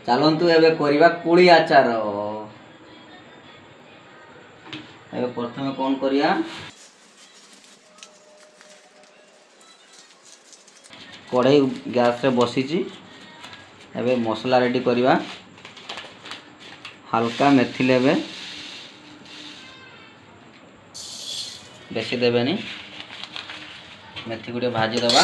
चलतु एबे करिबा कुली आचार। एबे प्रथमे कौन करिया कढ़ाई गैस रे बसीची। एबे मसला रेडी करिबा। हल्का मेथी लेबे, बेसी देबेनी। मेथी गुटे भाजी दबा।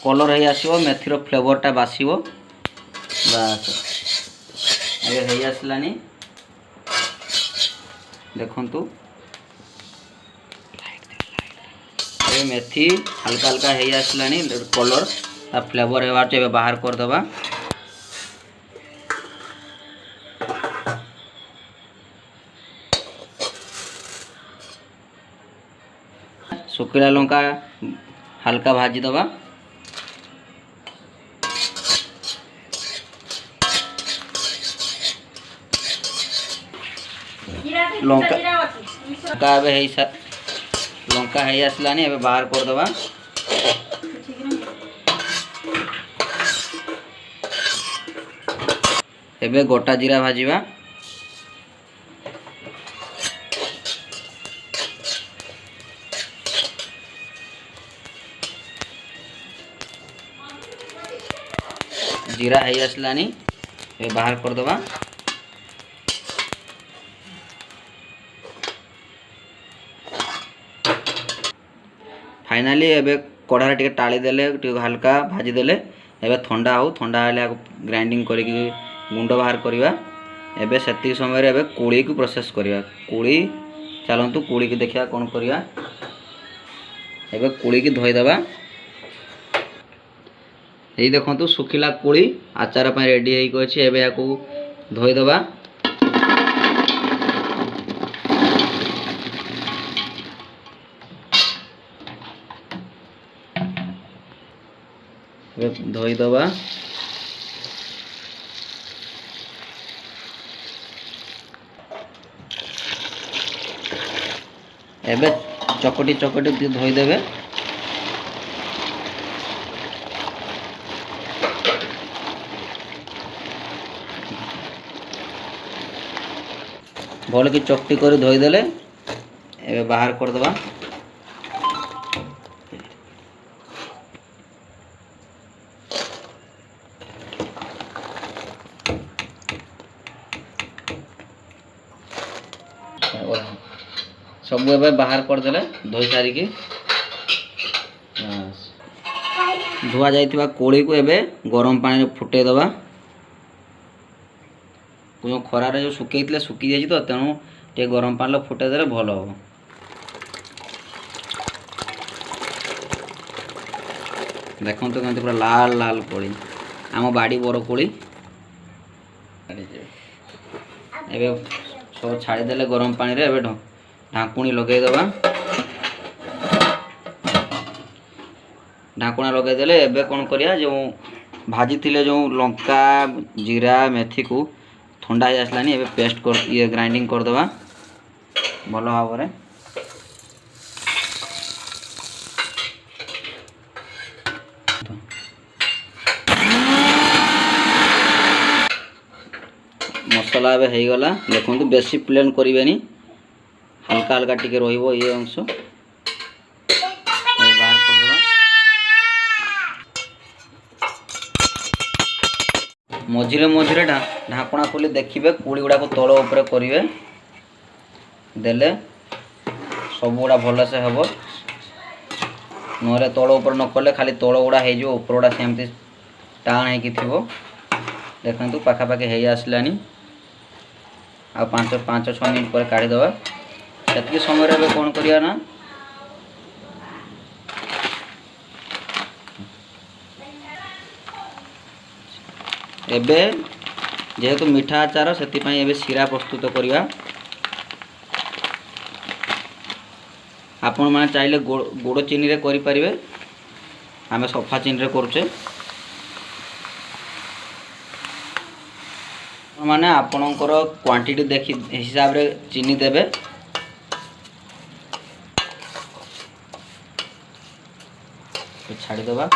कलर है आसो, मेथीर फ्लेवरटा बासीबो। बस ये है आसलानी देखंतु। ये मेथी हल्का हल्का है आसलानी कलर ता फ्लेवर है बाटे बाहर कर दबा। सुखिला लंका हल्का भाजी दबा। लंका लंका है आसलानी एबे बाहर कर दबा। एबे गोटा जीरा भाजीबा। जीरा है आसलानी एबे बाहर कर दबा। फाइनाली एबे कढ़ाई टिके टाली देले, टिके हल्का भाजी देले। एबे ठंडा हो, ठंडा हेले ग्राइंडिंग करके गुंड बाहर करिबा। एबे सेति समय रे एबे कुली को प्रोसेस करिबा। कुली चलंतु कुली की देखिया कोन करिया। एबे कुली की धोई दबा। एई देखंतु सुखिला कुली आचार पय रेडी हेई गछि। एबे याकू धोई दबा। धोई दबा। एबे चकटी चकटी धोई देबे। भल की चकटी कर धोई देले। एबे बाहर कर दबा। सब एबे बाहर कर देले धोई सारी की। धुआ जाइथिबा कोड़ी को एबे गरम पानी फुटे दबा। जो खरारे जो सुखैथिले सुखी जाइछि तो तेणु टे गरम पानी फुटे देले भल हो। देखंतु केमति पूरा लाल लाल कोड़ी, आम बाड़ी बर कोड़ी। एबे सब छाड़ी देले गरम पानी रे। एबे ढाकुणी लगे दबा। ढाकुणा लगे देले एबे कोन करिया जो भाजी थिले जो लंका जीरा मेथी को ठंडा ही आसलानी। एबे पेस्ट कर ये ग्राइंडिंग कर दबा भल भाव रे। मसला एबे हेई गला। देखंतु बेसी प्लेन करिवेनी, हल्का हल्का टिके रहिबो ये अंश। बाहर कर दबा। मझिरे मझिरे ढाकुणा खोली देखिबे कुड़ी गुडा को तळ ऊपर करिवे देले सब गुडा भल से हबो। नोरे तळ ऊपर न कले खाली तळ गुडा हे जो ऊपर गुडा सेमति टाण हे कि थिबो। देखंतु पाखा पाखे हे आसलानी। आ 5-6 मिनिट पर काढी दबा। सेतकी समय रे कोन करिया ना एबे जेहेतु मीठा आचार से एबे सीरा प्रस्तुत करिया। आपण माने चाहिले गुड़ चीनी रे करि परिबे। आमे सफा चीनी रे करूचे। माने आपणकर क्वांटिटी देखि हिसाब रे चीनी देबे। छाड़ी दबा।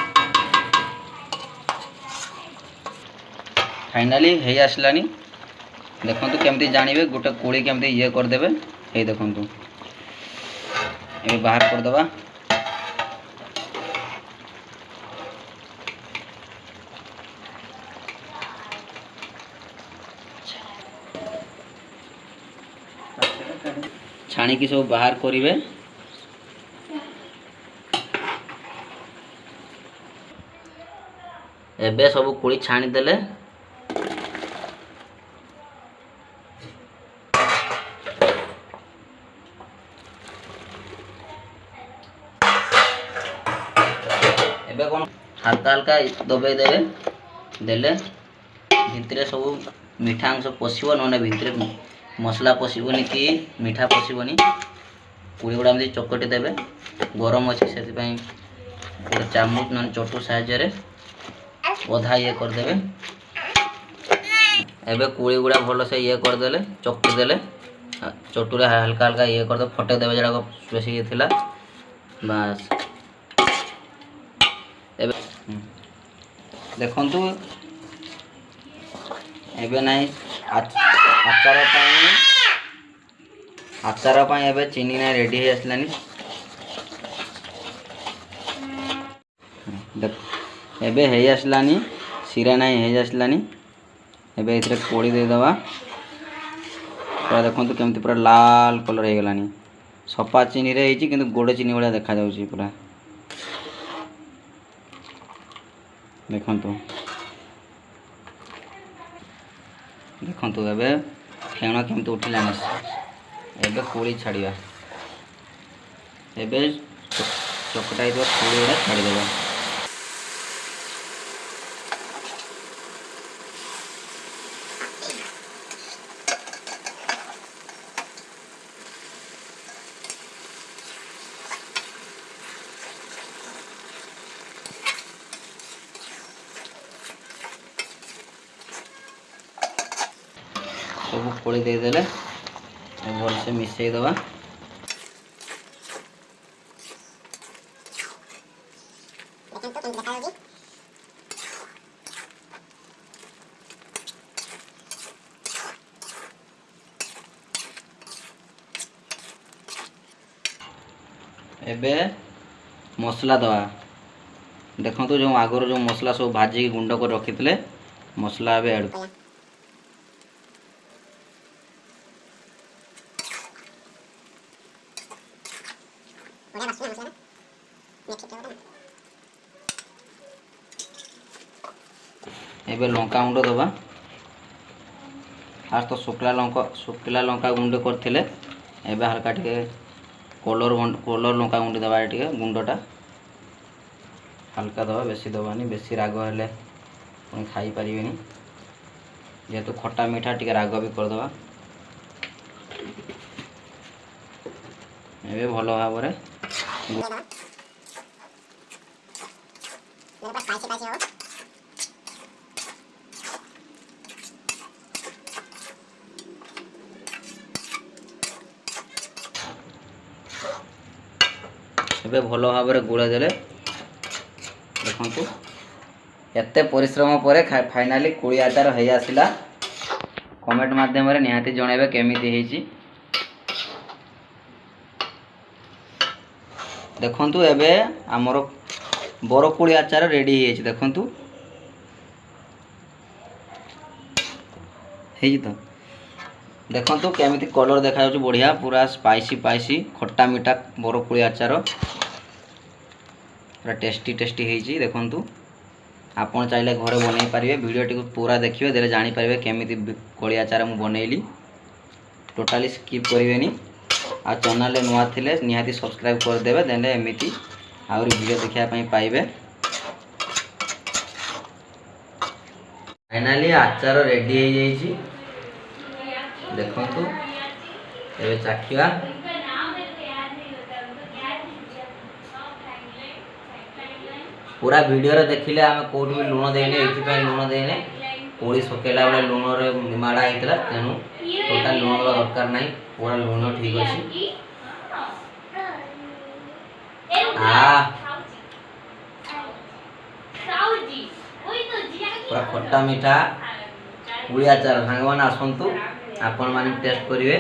फाइनाली हे आसलानी। देखंतु केमती जानिबे गोटे कोड़ी केमती ये कर देबे। हे देखंतु ए बाहर कर दबा। छाणी की सब बाहर करिवे। एबे सब कोड़ी छाणी देले। एबे कोन हल्का हल्का दबे देबे। देले भितरे सब मीठा अंश पशिबो नने भितरे मसला पशिबोनी कि मीठा पशिबोनी। पूरी गुड़ा में चकटी देबे। गरम अच्छी से गोटे चामच नन चटू साहाय्य रे अधा ये कर देबे। एबे कोड़ी गुड़ा भल से ये कर देले चकटी देले। चटू रे हल्का हल्का ये कर दे फटे देबे जड़ा बेसी ये थिला बस। एबे देखंतु एबे नाही आचार पाई एबे चीनी ना रेडी हे आसलानी। एबे हे आसलानी सिरा नाही हे आसलानी। एबे इथरे कोड़ी दे दबा। पूरा देखंतु केमती पूरा लाल कलर हे गलानी। सफा चीनी रे हेची किंतु गोड़ चीनी वाला देखा जाउची पूरा। देखंतु देखंतु एबे फेण केमती उठिलानी। एबे कोड़ी छाड़िया। एबे चकटाई दो कोड़ी गुड़ा छाड़ी देबा। सब कोड़ी दे देले भल से मिसई दबा। एबे मसला दवा। देखंतु जो आगर जो मसला सब भाजी गुंड कर रखितले मसला एबे ऐड एबे लंका गुंड दबा। फास्ट तो शुक्ला लंका गुंड करथिले। एबे हल्का टिके कलर लंका गुंड दबा। टिके गुंडटा हल्का दबा बेसी दबानी। बेसी राग हेले पुणी खाई पारिबेनी। जेहेतु खट्टा मीठा टिके राग भी कर दबा। एबे भलो भाबरे एबे भलो भाबरे गुड़ा देले। देखंतु एते परिश्रम परे फाइनाली कोड़ी आचार हे आसिला। कमेंट माध्यम रे निहाती जणेबे केमिति हेची। देखंतु एबे हमर बरकोड़ी आचार रेडी हेची। देखंतु हेजी तो देखंतु केमिति कलर देखा जाउछ बढ़िया पूरा स्पाइसी खट्टा मीठा बरकोड़ी आचार पूरा टेस्टी हेची। देखंतु आपण चाहिले घरे बनै पारिबे। वीडियो टिक पूरा देखिबे देले जानि पारिबे केमिति कोड़ी आचार मु बनैली। टोटाली स्किप करिवेनी। आ चैनल रे नुआ थिले निहाती सब्सक्राइब कर देबे। देले एमिति आउरी वीडियो देखिया पई पाइबे। फाइनाली आचार रेडी हे जाईची। देखंतु एबे चाखिया। पूरा वीडियो रे देखिले आमे कोठ भी लूण देने एथि पई लूण देने कोड़ी सुखेला बेले लुण माड़ा होता तेणु टोटाल लुण दवा दरकार नहीं पूरा लुण ठीक अच्छे पूरा खट्टा मीठा पुड़ी आचार सांग मैंने आसतु आपण मैंने टेस्ट करेंगे